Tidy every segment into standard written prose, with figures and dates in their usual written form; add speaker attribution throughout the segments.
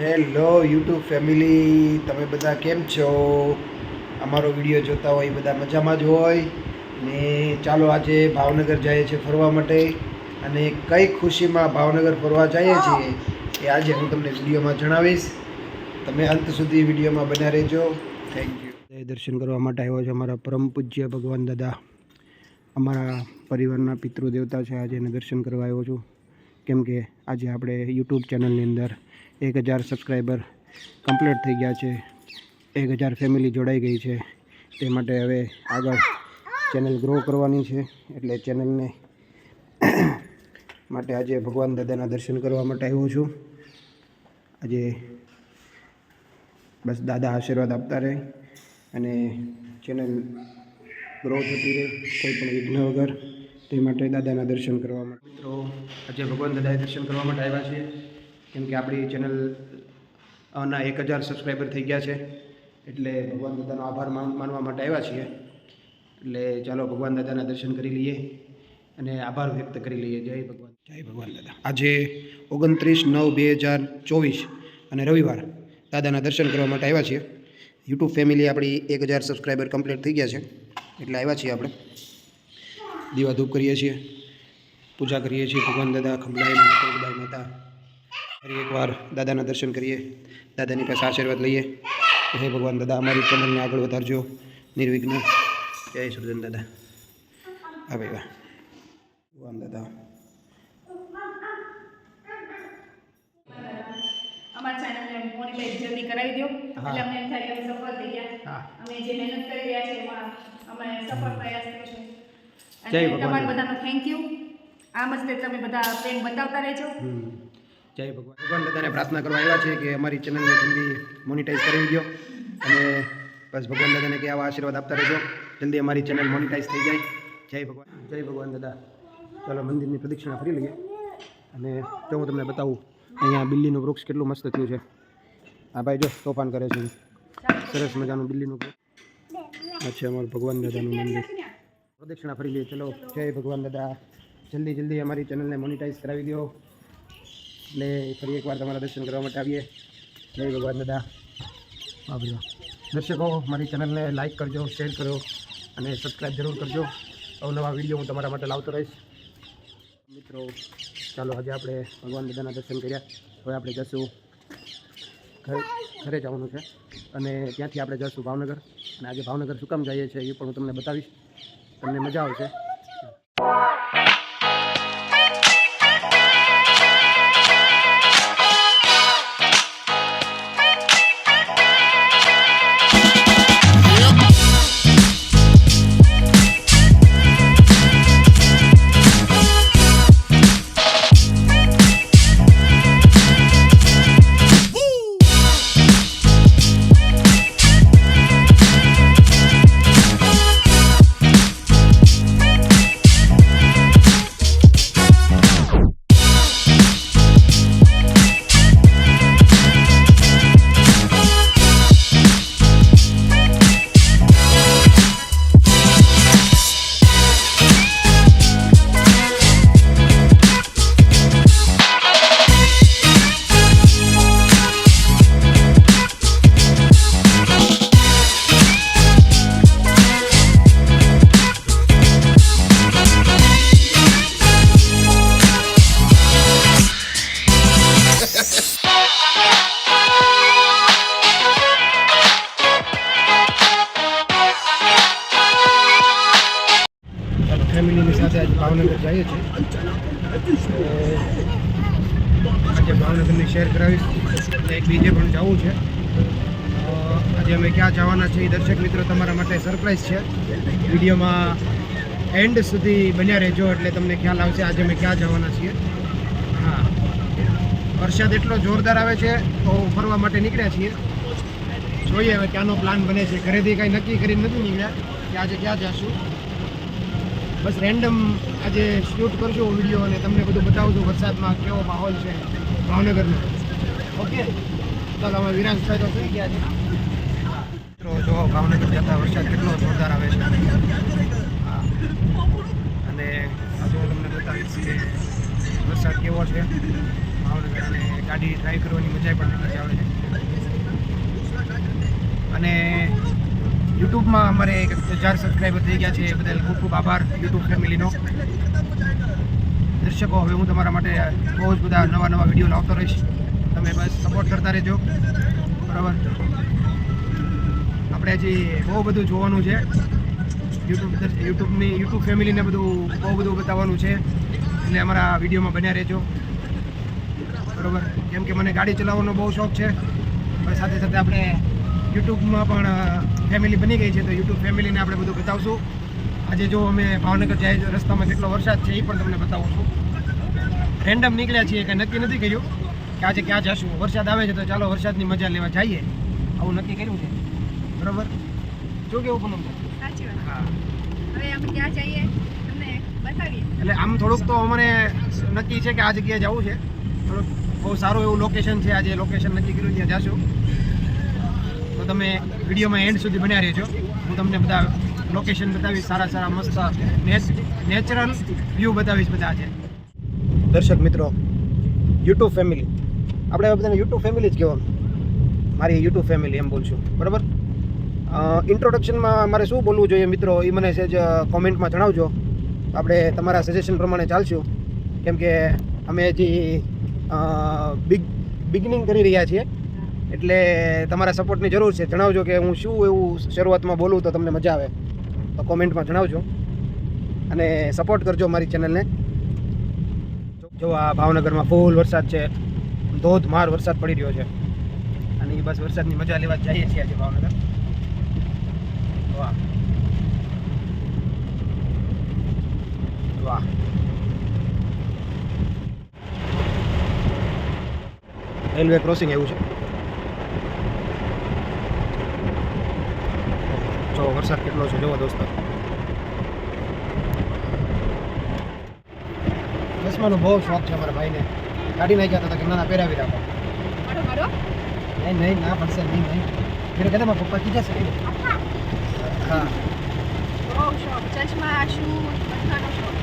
Speaker 1: Hello YouTube family, તમે બધા કેમ છો? અમારો વિડીયો જોતા હોય બધા મજામાં જ હોય ને. ચાલો આજે ભાવનગર જઈએ છીએ ફરવા માટે, અને કઈ ખુશીમાં ભાવનગર ફરવા જઈએ છીએ એ આજે હું તમને વિડીયોમાં જણાવીશ. તમે અંત સુધી વિડીયોમાં બન્યા રહેજો. Thank you. દર્શન કરવા માટે આવ્યો છે અમારા પરમ પૂજ્ય ભગવાન દાદા, અમારા પરિવારના પિતૃ દેવતા છે. આજે એને દર્શન કરવા આવ્યો છું, કેમ કે આજે આપણે યુટ્યુબ ચેનલની અંદર 1000 સબસ્ક્રાઈબર કમ્પ્લીટ થઈ ગયા છે. 1000 ફેમિલી જોડાઈ ગઈ છે. તે માટે હવે આગળ ચેનલ ગ્રો કરવાની છે, એટલે ચેનલને માટે આજે ભગવાન દાદાના દર્શન કરવા માટે આવ્યો છું. આજે બસ દાદા આશીર્વાદ આપતા રહે અને ચેનલ ગ્રો થતી રહે કોઈ પણ વિઘ્ન વગર. તે માટે દાદાના દર્શન કરવા માટે મિત્રો આજે ભગવાન દાદાએ દર્શન કરવા માટે આવ્યા છીએ, કેમ કે આપણી ચેનલ ના 1000 સબસ્ક્રાઈબર થઈ ગયા છે, એટલે ભગવાન દાદાનો આભાર માનવા માટે આવ્યા છીએ. એટલે ચાલો ભગવાન દાદાના દર્શન કરી લઈએ અને આભાર વ્યક્ત કરી લઈએ. જય ભગવાન, જય ભગવાન દાદા. આજે 29/9/2024 અને રવિવાર દાદાના દર્શન કરવા માટે આવ્યા છીએ. યુટ્યુબ ફેમિલી આપણી 1000 સબસ્ક્રાઈબર કમ્પ્લીટ થઈ ગયા છે, એટલે આવ્યા છીએ. આપણે દીવા ધૂપ કરીએ છીએ, પૂજા કરીએ છીએ. ભગવાન દાદા ખંભલાઈ માતા ફરી એકવાર દાદાના દર્શન કરીએ, દાદાની પાસે આશીર્વાદ લઈએ. હે ભગવાન દાદા, અમારી ચેનલને આગળ વધારજો નિર્વિઘ્ન. જય સુરજન દાદા. હા ભાઈ વાહ. ભગવાન દાદા
Speaker 2: અમારી ચેનલને મોનેટાઈઝ જલ્દી કરાવી દો, એટલે અમને એમ થાય કે અમે સફળ થઈ ગયા. અમે જે મહેનત કરી રહ્યા છીએ એમાં અમે સફળ પ્રયાસ કરીશું.
Speaker 1: જય
Speaker 2: અને
Speaker 1: ભગવાન.
Speaker 2: તમારા બધાનો થેન્ક યુ. આમ જ તે તમે બધા પ્રેમ બતાવતા રહેજો.
Speaker 1: જય ભગવાન. ભગવાન દાદાને પ્રાર્થના કરવા આવ્યા છે કે અમારી ચેનલને જલ્દી મોનિટાઈઝ કરાવી દો, અને બસ ભગવાન દાદાને કે આવા આશીર્વાદ આપતા રહેજો, જલ્દી અમારી ચેનલ મોનિટાઈઝ થઈ જાય. જય ભગવાન, જય ભગવાન દાદા. ચાલો મંદિરની પ્રદક્ષિણા ફરી લઈએ, અને જો હું તમને બતાવું અહીંયા બિલ્લીનું વૃક્ષ કેટલું મસ્ત થયું છે. આ ભાઈ જો તોફાન કરે છે. સરસ મજાનું બિલ્લીનું વૃક્ષ. અચ્છા, અમારું ભગવાન દાદાનું મંદિર. પ્રદક્ષિણા ફરી લઈએ. ચલો, જય ભગવાન દાદા. જલ્દી અમારી ચેનલને મોનિટાઈઝ કરાવી દો, એટલે ફરી એકવાર તમારા દર્શન કરવા માટે આવીએ. જય ભગવાન દાદા. આવજો દર્શકો, મારી ચેનલને લાઇક કરજો, શેર કરો અને સબસ્ક્રાઈબ જરૂર કરજો. અવનવા વિડીયો હું તમારા માટે લાવતો રહીશ. મિત્રો ચાલો, આજે આપણે ભગવાન દાદાના દર્શન કર્યા. હવે આપણે જઈશું ઘરે જવાનું છે, અને ત્યાંથી આપણે જઈશું ભાવનગર. અને આજે ભાવનગર શું કામ જઈએ છીએ એ પણ હું તમને બતાવીશ, તમને મજા આવશે. ફેમિલીની સાથે આજે ભાવનગર જઈએ છીએ. આજે ભાવનગરની શેર કરાવીશ, એક બીજે પણ જવું છે. આજે અમે ક્યાં જવાના છીએ દર્શક મિત્રો તમારા માટે સરપ્રાઈઝ છે. વિડીયોમાં એન્ડ સુધી બન્યા રહેજો, એટલે તમને ખ્યાલ આવશે આજે અમે ક્યાં જવાના છીએ. હા, વરસાદ એટલો જોરદાર આવે છે તો ફરવા માટે નીકળ્યા છીએ. જોઈએ હવે ક્યાંનો પ્લાન બને છે. ઘરેથી કાંઈ નક્કી કરીને નથી નીકળ્યા કે આજે ક્યાં જઈશું. બસ રેન્ડમ આજે શૂટ કરશું વિડીયો, અને તમને બધું બતાવશું વરસાદમાં કેવો માહોલ છે ભાવનગરનો. ઓકે, ચાલો અમે વિરાંશભાઈ તો થઈ ગયા છે. મિત્રો જો ભાવનગર જતા વરસાદ કેટલો જોરદાર આવે છે. હા, અને આજે તમને બતાવીશ કે વરસાદ કેવો છે. ભાવનગર અને ગાડી ડ્રાઈવ કરવાની મજા પણ એટલી જ આવે છે. અને યુટ્યુબમાં અમારે 1000 સબસ્ક્રાઈબર થઈ ગયા છે એ બદલ ખૂબ ખૂબ આભાર યુટ્યુબ ફેમિલીનો. દર્શકો, હવે હું તમારા માટે બહુ જ બધા નવા વિડીયો લાવતો રહીશ. તમે બસ સપોર્ટ કરતા રહેજો, બરાબર. આપણે હજી બહુ બધું જોવાનું છે. યુટ્યુબ ફેમિલીને બહુ બધું બતાવવાનું છે, એટલે અમારા વિડીયોમાં બન્યા રહેજો, બરાબર. કેમ કે મને ગાડી ચલાવવાનો બહુ શોખ છે, પણ સાથે સાથે આપણે યુટ્યુબમાં પણ ફેમિલી બની ગઈ છે, તો યુટ્યુબ ફેમિલીને આપણે બધું બતાવશું. આજે જો અમે ભાવનગર જાય રસ્તામાં કેટલો વરસાદ છે એ પણ તમને બતાવું છું. રેન્ડમ નીકળ્યા છીએ, કંઈ નક્કી નથી કર્યું કે આજે ક્યાં જશું. વરસાદ આવે છે તો ચાલો વરસાદની મજા લેવા જઈએ, આવું નક્કી કર્યું છે, બરાબર. શું કેવું પૂનમ?
Speaker 2: સાચી વાત.
Speaker 1: હા,
Speaker 2: હવે અમે ક્યાં જઈએ તમને બતાવીએ.
Speaker 1: એટલે આમ થોડુંક તો અમારે નક્કી છે કે આ જગ્યાએ જવું છે. થોડુંક બહુ સારું એવું લોકેશન છે, આજે લોકેશન નક્કી કર્યું ત્યાં જશું. તો તમે વિડીયોમાં એન્ડ સુધી બન્યા રહેજો. હું તમને બધા લોકેશન બતાવીશ, સારા મસ્ત નેચરલ વ્યૂ બતાવીશ બધા છે. દર્શક મિત્રો, યુટ્યુબ ફેમિલી, આપણે બધાને યુટ્યુબ ફેમિલી જ કહેવાનું. મારી યુટ્યુબ ફેમિલી એમ બોલશું, બરાબર. ઇન્ટ્રોડક્શનમાં મારે શું બોલવું જોઈએ મિત્રો, એ મને સહેજ કોમેન્ટમાં જણાવજો. આપણે તમારા સજેશન પ્રમાણે ચાલશું, કેમ કે અમે હજી બિગનિંગ કરી રહ્યા છીએ, એટલે તમારા સપોર્ટની જરૂર છે. જણાવજો કે હું શું એવું શરૂઆતમાં બોલું તો તમને મજા આવે, તો કોમેન્ટમાં જણાવજો અને સપોર્ટ કરજો મારી ચેનલને. જો આ ભાવનગરમાં ફૂલ વરસાદ છે, ધોધમાર વરસાદ પડી રહ્યો છે, અને એ બસ વરસાદની મજા લેવા જઈએ છીએ આજે ભાવનગર. વાહ વાહ, રેલવે ક્રોસિંગ એવું છે. જો વરસાદ કેટલો છે જોવો દોસ્તો. ચશ્માનો બહુ શોખ છે અમારા ભાઈને. કાઢી નાખ્યા હતા કે ના પહેરાવી રાખો.
Speaker 2: મારો
Speaker 1: નહીં ના પડશે, નહીં ફેર કહેતા મારા પપ્પા કીધા છે. હા,
Speaker 2: બહુ શોખ, ચશ્મા, શૂઝ, બધાનો શોખ.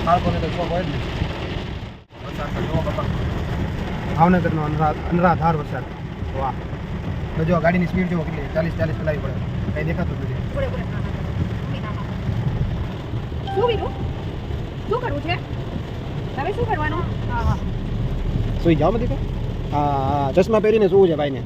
Speaker 1: બાળકોને તો શોખ હોય જ ને. વરસાદ તો જોવો બાપા, ભાવનગરનો અનરાધાર વરસાદ. વાહ, તો જો ગાડીની સ્પીડ જોવો કેટલી, 40 ચલાવવી પડે, કંઈ દેખાતું નથી.
Speaker 2: શું કીધું? શું કરવું છે હવે? શું કરવાનું? હા,
Speaker 1: સુઈ જાઓ નથી. હા, ચશ્મા પહેરીને શું છે ભાઈને.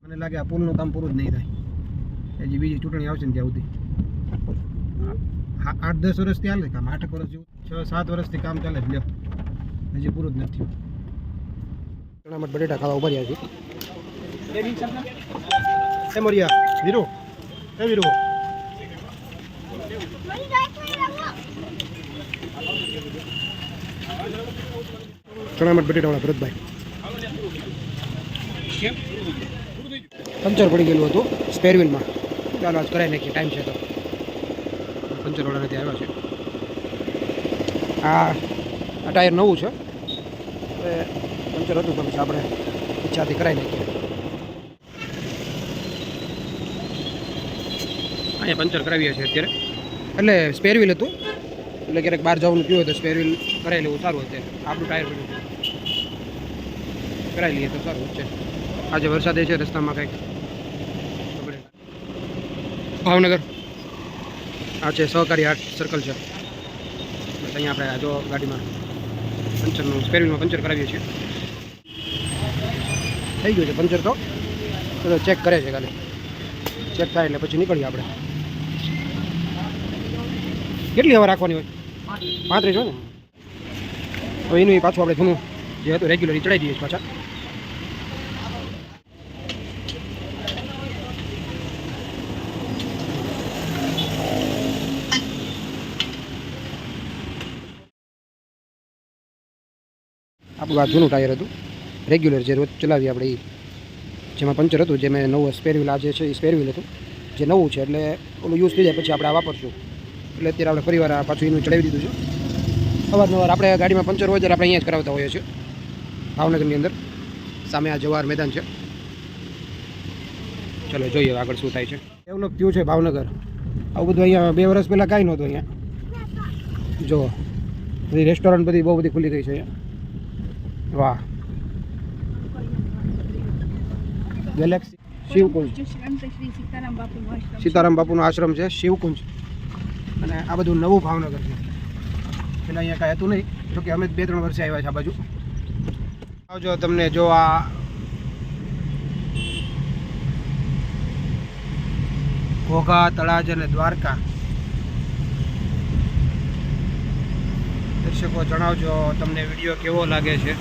Speaker 1: મને લાગે આ પુલનું કામ પૂરું જ નહીં થાય, હજી બીજી ચૂંટણી આવશે ને ત્યાં સુધી. 8-10 વર્ષથી હાલે કામ, 8 વર્ષ જેવું, 6-7 વર્ષથી કામ ચાલે જ લ્યો, હજી પૂરું જ નથી થયું. ચણામઠ બટેટા ખાવા ઉભા રહ્યા છે. મોરિયા વીરુ, વીરુ ચણામઠ બટેટાવાળા ભરતભાઈ. પંચર પડી ગયેલું હતું સ્પેર વ્હીલમાં. ચાલો આજ કરાવી નાખીએ, ટાઈમ છે તો. પંચરવાળાને ત્યાં આવ્યા છે. આ ટાયર નવું છે, પંચર હતું તો પછી આપણે ઈચ્છાથી કરાવી નાખીએ. અહીંયા પંચર કરાવીએ છીએ અત્યારે. એટલે સ્પેર વ્હીલ હતું, એટલે ક્યારેક બહાર જવાનું થયું હોય તો સ્પેર વ્હીલ કરાવી લેવું સારું. અત્યારે આપણું ટાયર બધું કરાવી લઈએ તો સારું છે. આજે વરસાદ છે, રસ્તામાં કંઈક ભાવનગર આ છે સહકારી આર્ટ સર્કલ છે. બસ અહીંયા આપણે જો ગાડીમાં પંચરનું સ્પેર વ્હીલમાં પંચર કરાવીએ છીએ. થઈ ગયું છે પંચર, તો ચેક કરે છે ખાલી. ચેક થાય એટલે પછી નીકળીએ આપણે. કેટલી હવા રાખવાની હોય? 35 હોય ને. હવે એનું પાછું આપણે જૂનું જે હતું રેગ્યુલર ચડાવી દઈએ પાછા. આપણું આ જૂનું ટાયર હતું રેગ્યુલર, જે રોજ ચલાવીએ આપણે. એ જેમાં પંચર હતું, જે મેં નવું સ્પેર વ્હીલ આ જે છે એ સ્પેર વ્હીલ હતું, જે નવું છે એટલે ઓલું યુઝ થઈ જાય પછી આપણે આ વાપરશું. એટલે અત્યારે આપણે ફરીવાર આ પાછું એનું ચડાવી દીધું છે. અવારનવાર આપણે ગાડીમાં પંચર હોય ત્યારે આપણે અહીંયા જ કરાવતા હોઈએ છીએ ભાવનગરની અંદર. સામે આ જવાહર મેદાન છે. ચલો જોઈએ આગળ શું થાય છે. ડેવલપ થયું છે ભાવનગર. આવું બધું અહીંયા 2 વર્ષ પહેલાં કાંઈ નહોતું. અહીંયા જો બધી રેસ્ટોરન્ટ બધી બહુ બધી ખુલ્લી ગઈ છે અહીંયા. વાહ. ગેલેક્સી શિવકુંજ, સીતારામ બાપુનો આશ્રમ છે, શિવકુંજ. અને આ બધું નવું ભાવનગર છે. પેલા અહીંયા કાંઈ હતું નહીં, જોકે અમે 2-3 વર્ષે આવ્યા છે આ બાજુ. આવજો તમને જો આ ઘોઘા, તળાજ અને દ્વારકા. દર્શકો જણાવજો તમને વિડીયો કેવો લાગે છે.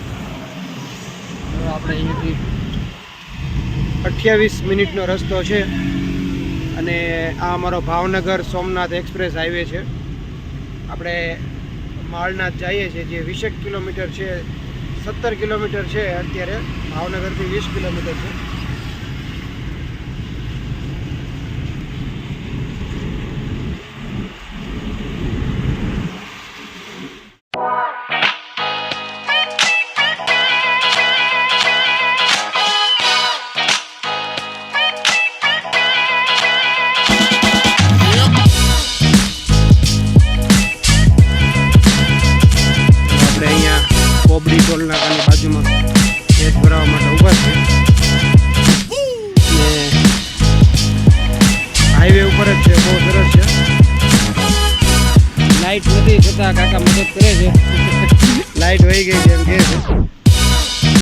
Speaker 1: આપણે અહીંયાથી 28 મિનિટનો રસ્તો છે અને આ અમારો ભાવનગર સોમનાથ એક્સપ્રેસ હાઈવે છે. આપણે માળનાથ જઈએ છીએ, જે 20 કિલોમીટર છે. 17 કિલોમીટર છે અત્યારે, ભાવનગરથી 20 કિલોમીટર છે. કોબડી ટોલ નાકાની બાજુમાં ગેસ ભરાવવા માટે ઊભા છે. અને હાઈવે ઉપર જ છે, બહુ સરસ છે. લાઇટ નથી છતાં કાકા મદદ કરે છે. લાઇટ વહી ગઈ છે એમ કહે છે.